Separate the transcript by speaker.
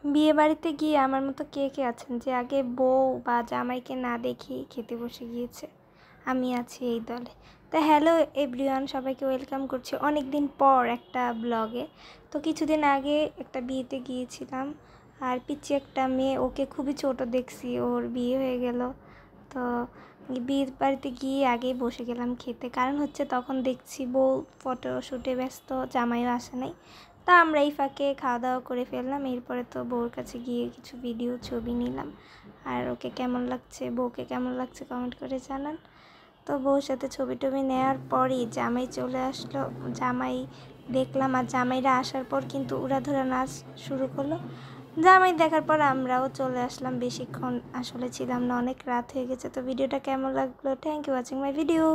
Speaker 1: বিয়ে বাড়িতে গিয়ে আমার মতো কে কে আছেন যে আগে বউ বা জামাইকে না দেখেই খেতে বসে গিয়েছে? আমি আছি এই দলে। তো হ্যালো এভরিওয়ান, সবাইকে ওয়েলকাম করছি অনেক দিন পর একটা ব্লগে। তো কিছুদিন আগে একটা বিয়েতে গিয়েছিলাম, আর পিচ্ছি একটা মেয়ে, ওকে খুবই ছোট দেখছি, ওর বিয়ে হয়ে গেল। তো বিয়ের বাড়িতে গিয়ে আগেই বসে গেলাম খেতে, কারণ হচ্ছে তখন দেখছি বউ ফটোশ্যুটে ব্যস্ত, জামাইও আসে নাই। তা আমরা এই ফাঁকে খাওয়া দাওয়া করে ফেললাম। এরপরে তো বউর কাছে গিয়ে কিছু ভিডিও ছবি নিলাম। আর ওকে কেমন লাগছে, বউকে কেমন লাগছে কমেন্ট করে জানান। তো বউর সাথে ছবি টবি নেওয়ার পরই জামাই চলে আসলো। জামাই দেখলাম, আর জামাইরা আসার পর কিন্তু উড়াধুরা নাচ শুরু করলো। জামাই দেখার পর আমরাও চলে আসলাম, বেশিক্ষণ আসলে ছিলাম না, অনেক রাত হয়ে গেছে। তো ভিডিওটা কেমন লাগলো? Thank you watching my video.